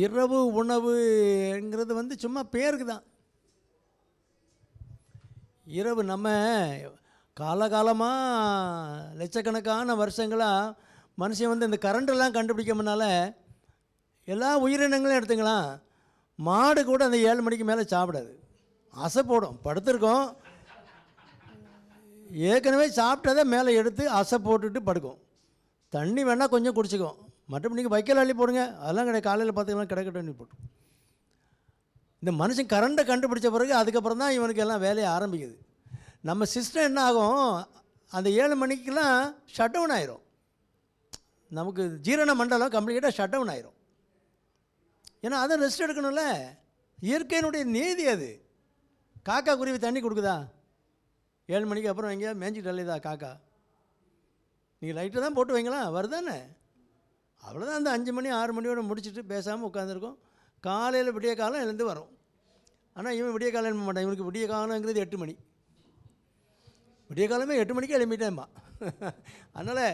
இரவு உணவுங்கிறது வந்து சும்மா பேருக்கு தான். இரவு நம்ம காலகாலமாக லட்சக்கணக்கான வருஷங்களாக மனுஷன் வந்து இந்த கரண்டெல்லாம் கண்டுபிடிக்காமனால எல்லா உயிரினங்களும் எடுத்துக்கலாம். மாடு கூட அந்த 7 மணிக்கு மேலே சாப்பிடாது, அசை போடும். படுத்துருக்கோம், ஏற்கனவே சாப்பிட்டதை மேலே எடுத்து அசை போட்டுட்டு படுக்கும். தண்ணி வேணால் கொஞ்சம் குடிச்சிக்கும், மற்றபடி நீங்கள் வைக்கல் அள்ளி போடுங்க, அதெல்லாம் கிடையாது. காலையில் பார்த்திங்கன்னா கிடக்க தண்ணி போட்டு. இந்த மனுஷன் கரண்டை கண்டுபிடிச்ச பிறகு அதுக்கப்புறம் தான் இவனுக்கு எல்லாம் வேலையை ஆரம்பிக்குது. நம்ம சிஸ்டம் என்ன ஆகும், அந்த 7 மணிக்கெலாம் ஷட் டவுன் ஆயிரும். நமக்கு ஜீரண மண்டலம் கம்ப்ளீட்டாக ஷட் டவுன் ஆயிரும். ஏன்னா அதை ரெஸ்ட் எடுக்கணும்ல, இயற்கையினுடைய நீதி அது. காக்கா குருவி தண்ணி கொடுக்குதா? 7 மணிக்கு அப்புறம் எங்கேயா மேய்ஞ்சிட்டு அலையுதா காக்கா? நீங்கள் லைட்டை தான் போட்டு வைங்களா, வருதானே? அவ்வளோதான். அந்த 5 மணி 6 மணியோடு முடிச்சுட்டு பேசாமல் உட்காந்துருக்கோம். காலையில் விடிய காலம் எழுந்து வரும். ஆனால் இவன் விடிய காலம் எழும்ப மாட்டான். இவனுக்கு விடிய காலங்கிறது 8 மணி. விடிய காலமே 8 மணிக்கு எழுப்பிட்டேம்மா. அதனால்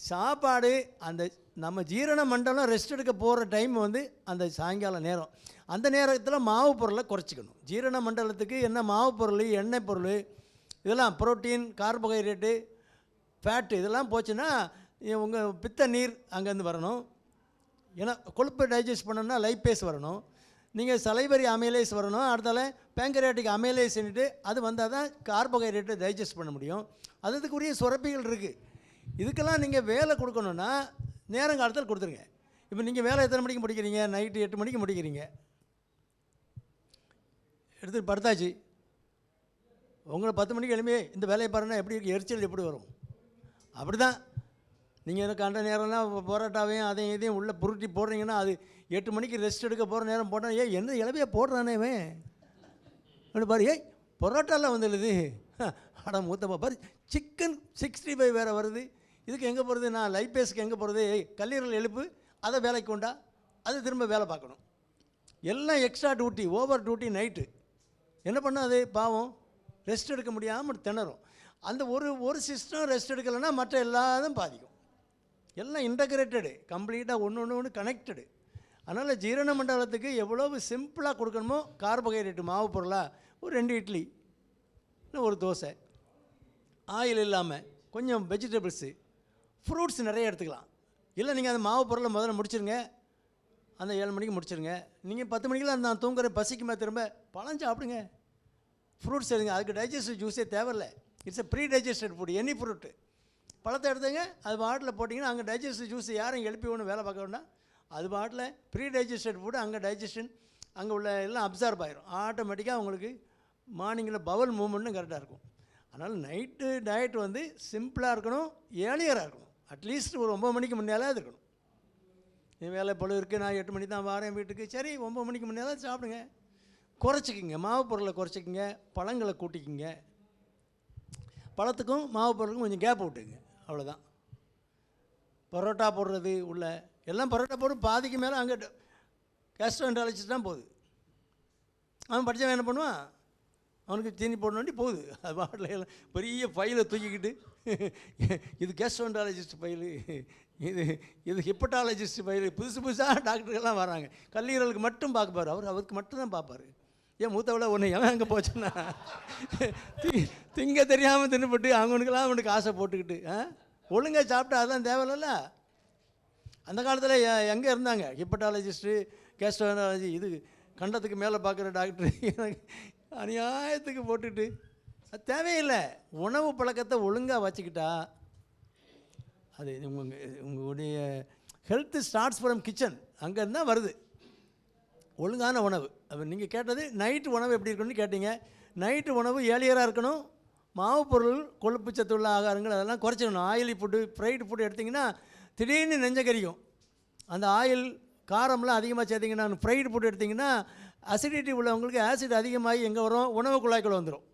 சாப்பாடு, அந்த நம்ம ஜீரண மண்டலம் ரெஸ்ட் எடுக்க போகிற டைம் வந்து அந்த சாயங்கால நேரம். அந்த நேரத்தில் மாவு பொருளை குறைச்சிக்கணும். ஜீரண மண்டலத்துக்கு என்ன மாவு பொருள், எண்ணெய் பொருள், இதெல்லாம் புரோட்டீன், கார்போஹைட்ரேட்டு, ஃபேட்டு இதெல்லாம் போச்சுன்னா உங்கள் பித்த நீர் அங்கேருந்து வரணும். ஏன்னா கொழுப்பை டைஜஸ்ட் பண்ணணும்னா லைப்பேஸ் வரணும். நீங்கள் சலைவரி அமைலேஸ் வரணும். அடுத்தால பேங்கரியாட்டிக் அமைலேஸ்ன்னுட்டு அது வந்தால் தான் கார்போஹைட்ரேட்டை டைஜஸ்ட் பண்ண முடியும். அதுக்குரிய சுரப்பிகள் இருக்குது. இதுக்கெல்லாம் நீங்கள் வேலை கொடுக்கணுன்னா நேரங்காலத்தில் கொடுத்துருங்க. இப்போ நீங்கள் வேலை எத்தனை மணிக்கு முடிக்கிறீங்க? நைட்டு 8 மணிக்கு முடிக்கிறீங்க. எடுத்துகிட்டு படுத்தாச்சு. உங்களை 10 மணிக்கு எழுப்பி இந்த வேலையை பாருன்னா எப்படி இருக்குது, எரிச்சல் எப்படி வரும்? அப்படி தான் நீங்கள் எனக்கு அந்த நேரம்லாம் பரோட்டாவையும் அதையும் இதையும் உள்ளே புருட்டி போடுறீங்கன்னா அது 8 மணிக்கு ரெஸ்ட் எடுக்க போகிற நேரம் போட்டால் என்ன இளவையாக போடுறானே இவன் அப்படி பாரு. பரோட்டாலாம் வந்துடுது. அட மூத்தப்பா பாரு, சிக்கன் 65 வேறு வருது. இதுக்கு எங்கே போகிறது? நான் லைப்பேஸுக்கு எங்கே போகிறது? கல்லீரல் எழுப்பு, அதை வேலைக்கு கொண்டா, அது திரும்ப வேலை பார்க்கணும். எல்லாம் extra duty, over duty. Night என்ன பண்ணால் அது பாவம் ரெஸ்ட் எடுக்க முடியாமல் திணறும். அந்த ஒரு சிஸ்டம் ரெஸ்ட் எடுக்கலைன்னா மற்ற எல்லாரும் பாதிக்கும். எல்லாம் இன்டகிரேட்டடு, கம்ப்ளீட்டாக ஒன்று கனெக்டடு. அதனால் ஜீரண மண்டலத்துக்கு எவ்வளவு சிம்பிளாக கொடுக்கணுமோ கார்போஹைட்ரேட்டு மாவு பொருளாக ஒரு 2 இட்லி, ஒரு தோசை, ஆயில் இல்லாமல் கொஞ்சம் வெஜிடபிள்ஸு, ஃப்ரூட்ஸ் நிறைய எடுத்துக்கலாம். இல்லை நீங்கள் அந்த மாவு பொருளை முதல்ல முடிச்சிருங்க, அந்த 7 மணிக்கு முடிச்சிருங்க. நீங்கள் 10 மணிக்கெலாம் நான் தூங்குற பசிக்குமா திரும்ப பழம் சாப்பிடுங்க, ஃப்ரூட்ஸ் எடுங்க. அதுக்கு டைஜஸ்டிவ் ஜூஸே தேவையில்லை. It's a pre digested food. Any fruit பழத்தை எடுத்துங்க, அது பாட்டில் போட்டிங்கன்னா அங்கே டைஜஸ்டிவ் ஜூஸ் யாரும் எழுப்பி ஒன்று வேலை பார்க்க வேண்டாம். அது பாட்டில் ப்ரீ டைஜஸ்டட் ஃபுட்டு, அங்கே டைஜஷன் அங்கே உள்ள எல்லாம் அப்சார்ப் ஆகிரும். ஆட்டோமேட்டிக்காக உங்களுக்கு மார்னிங்கில் பவல் மூமெண்ட்டும் கரெக்டாக இருக்கும். அதனால் நைட்டு டயட் வந்து சிம்பிளாக இருக்கணும், ஏர்லியராக இருக்கணும். அட்லீஸ்ட் ஒரு 9 மணிக்கு முன்னாலே அது இருக்கணும். என் வேலை பொழுது இருக்குது, நான் 8 மணி தான் வரேன் வீட்டுக்கு, சரி 9 மணிக்கு முன்னாலே சாப்பிடுங்க. குறைச்சிக்கிங்க, மாவு பொருளை குறைச்சிக்கிங்க, பழங்களை கூட்டிக்கிங்க. பழத்துக்கும் மாவு பொருளுக்கும் கொஞ்சம் கேப் விட்டுங்க, அவ்வளோதான். பரோட்டா போடுறது உள்ள எல்லாம் பரோட்டா போட்டு பாதிக்கு மேலே அங்கே கேஸ்ட்ரோஎன்ட்ராலஜிஸ்ட் தான் போகுது. அவன் படித்தவன் என்ன பண்ணுவான், அவனுக்கு தீனி போட வேண்டி போகுது. அது பாட்டில் எல்லாம் பெரிய ஃபைலை தூக்கிக்கிட்டு இது கேஸ்ட்ரோஎன்ட்ராலஜிஸ்ட் ஃபைலு, இது ஹிப்பட்டாலஜிஸ்ட் ஃபைலு, புதுசாக டாக்டர்கள்லாம் வராங்க. கல்லீரலுக்கு மட்டும் பார்ப்பார், அவருக்கு மட்டும்தான் பார்ப்பார். ஏன் மூத்தவிட ஒன்று எவன் அங்கே போச்சுன்னா திங்க தெரியாமல் தின்னுபட்டு அவனுக்கெல்லாம் அவனுக்கு ஆசை போட்டுக்கிட்டு ஒழுங்காக சாப்பிட்டா அதெல்லாம் தேவையில்ல. அந்த காலத்தில் எங்கே இருந்தாங்க ஹிப்பட்டாலஜிஸ்ட்டு, கேஸ்ட்ரோஎன்ட்ராலஜி, இது கண்டத்துக்கு மேலே பார்க்குற டாக்டர் அநியாயத்துக்கு போட்டுட்டு அது தேவையில்லை. உணவு பழக்கத்தை ஒழுங்காக வச்சுக்கிட்டா அது உங்களுடைய ஹெல்த்து ஸ்டார்ட்ஸ் ஃப்ரம் கிச்சன், அங்கேருந்து தான் வருது ஒழுங்கான உணவு. அப்போ நீங்கள் கேட்டது நைட்டு உணவு எப்படி இருக்கணும்னு கேட்டீங்க. நைட்டு உணவு ஏர்லியராக இருக்கணும். மாவு பொருள், கொழுப்பு சத்து உள்ள ஆகாரங்கள் அதெல்லாம் குறைச்சிக்கணும். ஆயிலி ஃபுட்டு, ஃப்ரைடு ஃபுட்டு எடுத்திங்கன்னா திடீர்னு நெஞ்சக்கரிக்கும். அந்த ஆயில் காரம்லாம் அதிகமாக சேர்த்திங்கன்னா, ஃப்ரைடு ஃபுட்டு எடுத்திங்கன்னா அசிடிட்டி உள்ளவங்களுக்கு ஆசிட் அதிகமாகி எங்கே வரும், உணவு குழாய்க்குள்ள வந்துடும்.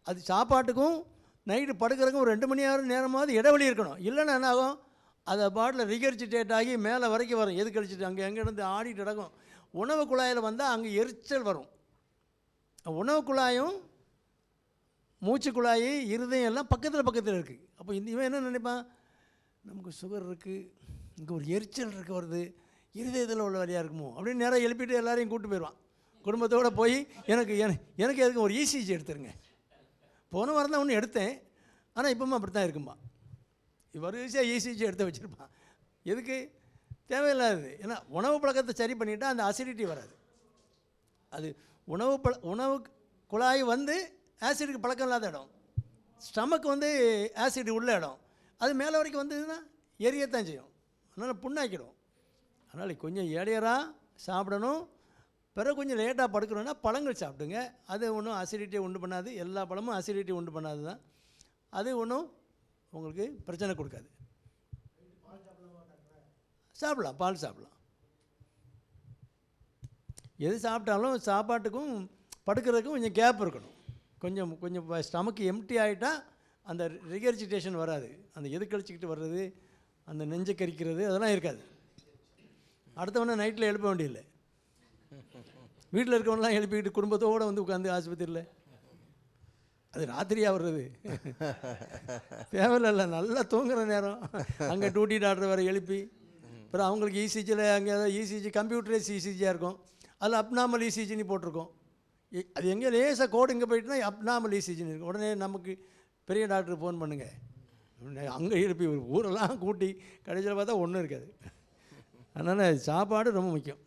அது சாப்பாட்டுக்கும் நைட்டு படுக்கிறதுக்கும் ஒரு 2 மணி நேரமாவது இடைவெளி இருக்கணும். இல்லைன்னா என்ன ஆகும், அதை பாட்டில் ரிகர்ஜிட்டேட் ஆகி மேலே வரைக்கும் வரும். எது கழிச்சிட்டு அங்கே எங்கே இருந்து ஆடிட்டு கிடக்கும். உணவு குழாயில் வந்தால் அங்கே எரிச்சல் வரும். உணவு குழாயும் மூச்சு குழாய், இருதயம் எல்லாம் பக்கத்தில் இருக்குது. அப்போ இவன் என்ன நினைப்பான், நமக்கு சுகர் இருக்குது, இங்கே ஒரு எரிச்சல் இருக்க வருது, இருதயத்தில் உள்ள வழியாக இருக்குமோ அப்படின்னு நேராக எழுப்பிட்டு எல்லாரையும் கூப்பிட்டு போயிடுவான். குடும்பத்தோடு போய் எனக்கு எதுக்கு ஒரு இசிஜி எடுத்துருங்க. போன வாரம் தான் ஒன்று எடுத்தேன், ஆனால் இப்போமா அப்படி தான் இருக்குமா. வரிசையாக இசிஜி எடுத்து வச்சுருப்பான். எதுக்கு? தேவையில்லாது. ஏன்னா உணவு பழக்கத்தை சரி பண்ணிவிட்டால் அந்த அசிடிட்டி வராது. அது உணவு குழாய் வந்து ஆசிடுக்கு பழக்கம் இல்லாத இடம், ஸ்டமக் வந்து ஆசிட் உள்ள இடம், அது மேலே வரைக்கும் வந்ததுன்னா எரியத்தான் செய்யும், அதனால் புண்ணாக்கிடும். அதனால் கொஞ்சம் இடையராக சாப்பிடணும். பிறகு கொஞ்சம் லேட்டாக படுக்கணுன்னா பழங்கள் சாப்பிடுங்க. அது ஒன்றும் அசிடிட்டியை உண்டு பண்ணாது. எல்லா பழமும் அசிடிட்டி உண்டு பண்ணாது தான். அது ஒன்றும் உங்களுக்கு பிரச்சனை கொடுக்காது. சாப்பிடலாம், பால் சாப்பிடலாம். எது சாப்பிட்டாலும் சாப்பாட்டுக்கும் படுக்கிறதுக்கும் கொஞ்சம் கேப் இருக்கணும். கொஞ்சம் ஸ்டமக்கு எம்டி ஆகிட்டால் அந்த ரிகர்ஜிடேஷன் வராது. அந்த எது கழிச்சிக்கிட்டு வர்றது, அந்த நெஞ்சை கறிக்கிறது அதெல்லாம் இருக்காது. அடுத்தவொடனே நைட்டில் எழுப்ப வேண்டியதில்லை. வீட்டில் இருக்கவனெலாம் எழுப்பிக்கிட்டு குடும்பத்தோடு வந்து உட்காந்து ஆஸ்பத்திரியில் அது ராத்திரியாக வர்றது தேவையில்ல. நல்லா தூங்குகிற நேரம் அங்கே டியூட்டி டாக்டர் வேறு எழுப்பி, அப்புறம் அவங்களுக்கு இசிஜியில் அங்கே ஏதாவது இசிஜி கம்ப்யூட்டரைஸ் இசிஜியாக இருக்கும், அதில் அப்நார்மல் இசிஜின்னு போட்டிருக்கோம். அது எங்கே லேசாக கோடு இங்கே போயிட்டுனா அப்நார்மல் இசிஜின்னு இருக்கும். உடனே நமக்கு பெரிய டாக்டருக்கு ஃபோன் பண்ணுங்கள், அங்கே எழுப்பி ஊரெல்லாம் கூட்டி கடைசியில் பார்த்தா ஒன்றும் இருக்காது. அதனால் சாப்பாடு ரொம்ப முக்கியம்.